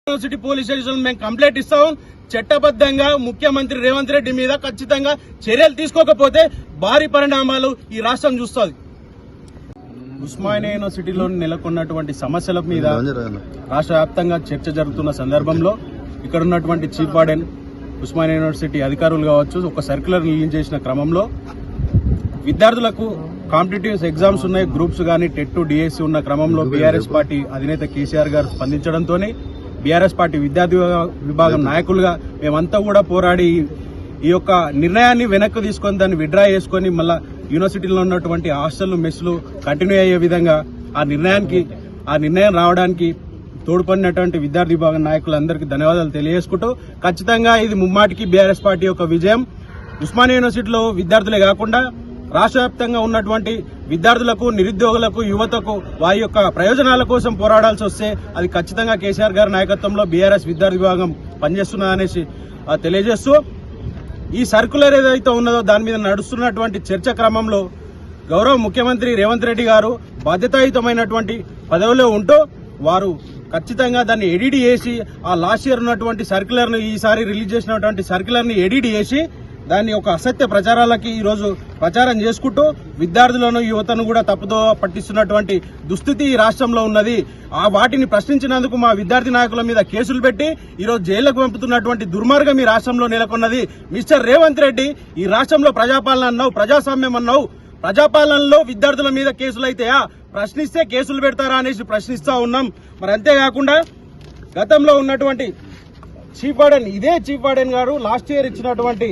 University police station మేము complaint ఇస్తాం. చట్టబద్ధంగా ముఖ్యమంత్రి రేవంత్ రెడ్డి మీద ఖచ్చితంగా చర్యలు తీసుకోకపోతే భారీ పరిణామాలు ఈ రాష్ట్రం చూస్తుంది. ఉస్మానియా యూనివర్సిటీలో నెలకొన్నటువంటి సమస్యల మీద రాష్ట్ర వ్యాప్తంగా చర్చ జరుగుతున్న సందర్భంలో ఇక్కడ ఉన్నటువంటి చీఫ్ వార్డెన్, ఉస్మానియా యూనివర్సిటీ అధికారులు కావచ్చు, ఒక సర్క్యులర్ రిలీజ్ చేసిన క్రమంలో విద్యార్థులకు కాంపిటేటివ్ ఎగ్జామ్స్ ఉన్నాయి, గ్రూప్స్ గానీ టెట్ డిఎస్సి ఉన్న క్రమంలో బీఆర్ఎస్ పార్టీ అధినేత కేసీఆర్ గారు స్పందించడంతో బీఆర్ఎస్ పార్టీ విద్యార్థి విభాగం నాయకులుగా మేమంతా కూడా పోరాడి ఈ యొక్క నిర్ణయాన్ని వెనక్కి తీసుకొని దాన్ని విడ్రా చేసుకుని మళ్ళా యూనివర్సిటీలో ఉన్నటువంటి హాస్టల్ మెస్లు కంటిన్యూ అయ్యే విధంగా ఆ నిర్ణయం రావడానికి తోడ్పడినటువంటి విద్యార్థి విభాగం నాయకులందరికీ ధన్యవాదాలు తెలియజేసుకుంటూ ఖచ్చితంగా ఇది ముమ్మాటికి బీఆర్ఎస్ పార్టీ యొక్క విజయం. ఉస్మానియా యూనివర్సిటీలో విద్యార్థులే కాకుండా రాష్ట్ర వ్యాప్తంగా ఉన్నటువంటి విద్యార్థులకు, నిరుద్యోగులకు, యువతకు వారి యొక్క ప్రయోజనాల కోసం పోరాడాల్సి వస్తే అది ఖచ్చితంగా కేసీఆర్ గారి నాయకత్వంలో బీఆర్ఎస్ విద్యార్థి విభాగం పనిచేస్తున్నదనేసి తెలియజేస్తూ ఈ సర్కులర్ ఏదైతే ఉన్నదో దాని మీద నడుస్తున్నటువంటి చర్చ క్రమంలో గౌరవ ముఖ్యమంత్రి రేవంత్ రెడ్డి గారు బాధ్యతాయుతమైనటువంటి పదవిలో ఉంటూ వారు ఖచ్చితంగా దాన్ని ఎడిట్ చేసి ఆ లాస్ట్ ఇయర్ ఉన్నటువంటి సర్క్యులర్ను ఈసారి రిలీజ్ చేసినటువంటి సర్క్యులర్ని ఎడిట్ చేసి దాన్ని ఒక అసత్య ప్రచారాలకి ఈరోజు ప్రచారం చేసుకుంటూ విద్యార్థులను, యువతను కూడా తప్పుదో పట్టిస్తున్నటువంటి దుస్థితి ఈ రాష్ట్రంలో ఉన్నది. ఆ వాటిని ప్రశ్నించినందుకు మా విద్యార్థి నాయకుల మీద కేసులు పెట్టి ఈరోజు జైళ్లకు పంపుతున్నటువంటి దుర్మార్గం ఈ రాష్ట్రంలో నెలకొన్నది. మిస్టర్ రేవంత్ రెడ్డి, ఈ రాష్ట్రంలో ప్రజాపాలన అన్నావు, ప్రజాస్వామ్యం అన్నావు, ప్రజాపాలనలో విద్యార్థుల మీద కేసులు అయితాయా? ప్రశ్నిస్తే కేసులు పెడతారా అనేసి ప్రశ్నిస్తా ఉన్నాం. మరి అంతేకాకుండా గతంలో ఉన్నటువంటి చీఫ్ వార్డెన్, ఇదే చీఫ్ వార్డెన్ గారు లాస్ట్ ఇయర్ ఇచ్చినటువంటి